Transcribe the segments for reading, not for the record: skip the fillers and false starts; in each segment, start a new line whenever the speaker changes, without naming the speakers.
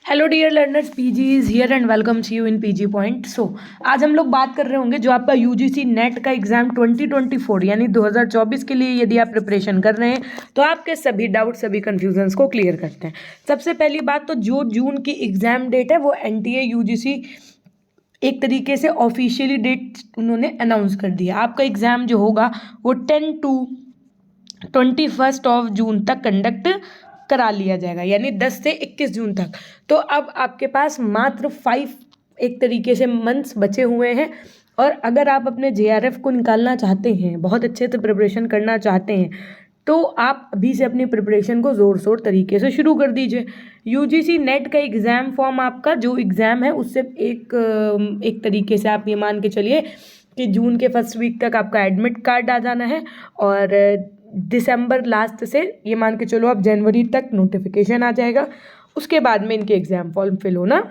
Hello dear learners, PG is here and welcome to you in PG point. आज हम लोग बात कर रहे होंगे जो आपका यूजीसी नेट का एग्ज़ाम 2024 यानी 2024 के लिए यदि आप प्रिपरेशन कर रहे हैं तो आपके सभी डाउट सभी कन्फ्यूजन्स को क्लियर करते हैं। सबसे पहली बात तो जो जून की एग्ज़ाम डेट है वो एनटीए यूजीसी एक तरीके से ऑफिशियली डेट उन्होंने अनाउंस कर दिया। आपका एग्ज़ाम जो होगा वो 10 to 21 जून तक कंडक्ट करा लिया जाएगा, यानी 10 से 21 जून तक। तो अब आपके पास मात्र 5 एक तरीके से मंथ्स बचे हुए हैं, और अगर आप अपने जेआरएफ को निकालना चाहते हैं, बहुत अच्छे से प्रिपरेशन करना चाहते हैं, तो आप अभी से अपनी प्रिपरेशन को ज़ोर शोर तरीके से शुरू कर दीजिए। यूजीसी नेट का एग्ज़ाम फॉर्म आपका जो एग्ज़ाम है उससे एक तरीके से आप ये मान के चलिए कि जून के फर्स्ट वीक तक आपका एडमिट कार्ड आ जाना है, और दिसंबर लास्ट से ये मान के चलो अब जनवरी तक नोटिफिकेशन आ जाएगा। उसके बाद में इनके एग्ज़ाम फॉर्म फिल होना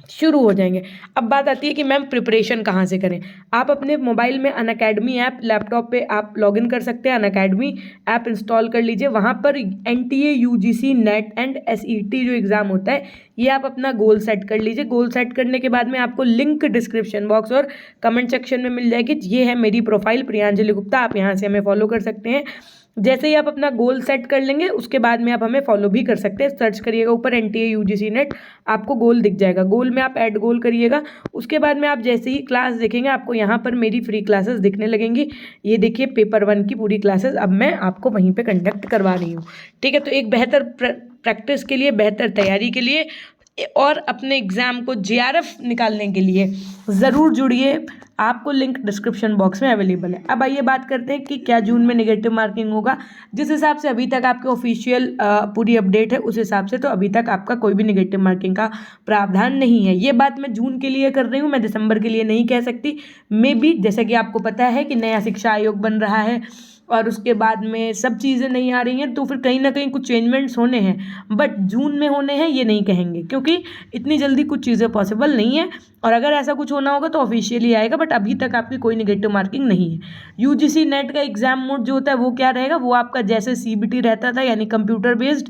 शुरू हो जाएंगे। अब बात आती है कि मैम प्रिपरेशन कहाँ से करें। आप अपने मोबाइल में अनअकैडमी ऐप, लैपटॉप पे आप लॉगिन कर सकते हैं, अनअकैडमी ऐप इंस्टॉल कर लीजिए। वहाँ पर NTA UGC net and SET जो एग्ज़ाम होता है ये आप अपना गोल सेट कर लीजिए। गोल सेट करने के बाद में आपको लिंक डिस्क्रिप्शन बॉक्स और कमेंट सेक्शन में मिल जाएगी। ये है मेरी प्रोफाइल प्रियांजलि गुप्ता, आप यहाँ से हमें फॉलो कर सकते हैं। जैसे ही आप अपना गोल सेट कर लेंगे उसके बाद में आप हमें फॉलो भी कर सकते हैं। सर्च करिएगा ऊपर एनटीए यूजीसी नेट, आपको गोल दिख जाएगा। गोल में आप ऐड गोल करिएगा। उसके बाद में आप जैसे ही क्लास देखेंगे आपको यहाँ पर मेरी फ्री क्लासेस दिखने लगेंगी। ये देखिए पेपर 1 की पूरी क्लासेस अब मैं आपको वहीं पे कंडक्ट करवा रही हूँ। ठीक है, तो एक बेहतर प्रैक्टिस के लिए, बेहतर तैयारी के लिए और अपने एग्ज़ाम को जेआरएफ निकालने के लिए ज़रूर जुड़िए। आपको लिंक डिस्क्रिप्शन बॉक्स में अवेलेबल है। अब आइए बात करते हैं कि क्या जून में नेगेटिव मार्किंग होगा। जिस हिसाब से अभी तक आपके ऑफिशियल पूरी अपडेट है उस हिसाब से तो अभी तक आपका कोई भी नेगेटिव मार्किंग का प्रावधान नहीं है। ये बात मैं जून के लिए कर रही हूँ, मैं दिसंबर के लिए नहीं कह सकती। मे बी जैसा कि आपको पता है कि नया शिक्षा आयोग बन रहा है और उसके बाद में सब चीज़ें नहीं आ रही हैं, तो फिर कहीं ना कहीं कुछ चेंजमेंट्स होने हैं, बट जून में होने हैं ये नहीं कहेंगे क्योंकि इतनी जल्दी कुछ चीज़ें पॉसिबल नहीं है। और अगर ऐसा कुछ होना होगा तो ऑफिशियली आएगा, बट अभी तक आपकी कोई नेगेटिव मार्किंग नहीं है। यूजीसी नेट का एग्जाम मोड जो होता है वो क्या रहेगा, वो आपका जैसे सीबीटी रहता था यानी कंप्यूटर बेस्ड,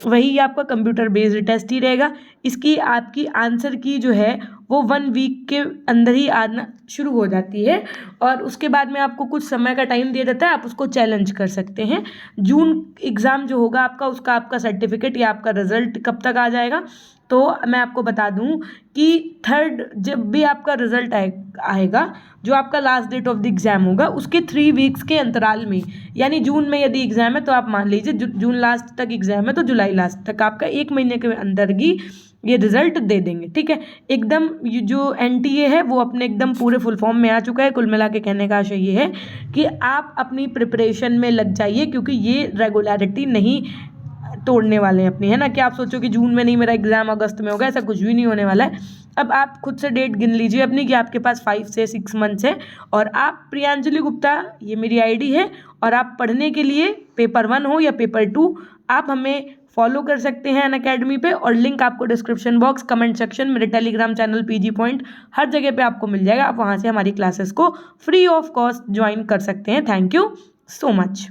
वही आपका कंप्यूटर बेस्ड टेस्ट ही रहेगा। इसकी आपकी आंसर की जो है वो 1 वीक के अंदर ही आना शुरू हो जाती है, और उसके बाद में आपको कुछ समय का टाइम दिया जाता है, आप उसको चैलेंज कर सकते हैं। जून एग्ज़ाम जो होगा आपका, उसका आपका सर्टिफिकेट या आपका रिजल्ट कब तक आ जाएगा, तो मैं आपको बता दूं कि 3rd जब भी आपका रिजल्ट आएगा, जो आपका last date of the exam होगा उसके 3 वीक्स के अंतराल में, यानी जून में यदि एग्ज़ाम है तो आप मान लीजिए जून लास्ट तक एग्ज़ाम है तो जुलाई लास्ट तक आपका 1 महीने के अंदर ही ये रिजल्ट दे देंगे। ठीक है, एकदम जो एनटीए है वो अपने एकदम पूरे फुल फॉर्म में आ चुका है। कुल मिला के कहने का आशय ये है कि आप अपनी प्रिपरेशन में लग जाइए, क्योंकि ये रेगुलरिटी नहीं तोड़ने वाले हैं अपनी, है ना। कि आप सोचो कि जून में नहीं, मेरा एग्ज़ाम अगस्त में होगा, ऐसा कुछ भी नहीं होने वाला है। अब आप खुद से डेट गिन लीजिए अपनी कि आपके पास 5 से 6 मंथ्स है, और आप प्रियांजलि गुप्ता ये मेरी आईडी है, और आप पढ़ने के लिए पेपर 1 हो या पेपर 2 आप हमें फॉलो कर सकते हैं अनअकैडमी पे, और लिंक आपको डिस्क्रिप्शन बॉक्स, कमेंट सेक्शन, मेरे टेलीग्राम चैनल पीजी पॉइंट, हर जगह पे आपको मिल जाएगा। आप वहाँ से हमारी क्लासेस को फ्री ऑफ कॉस्ट ज्वाइन कर सकते हैं। Thank you so much.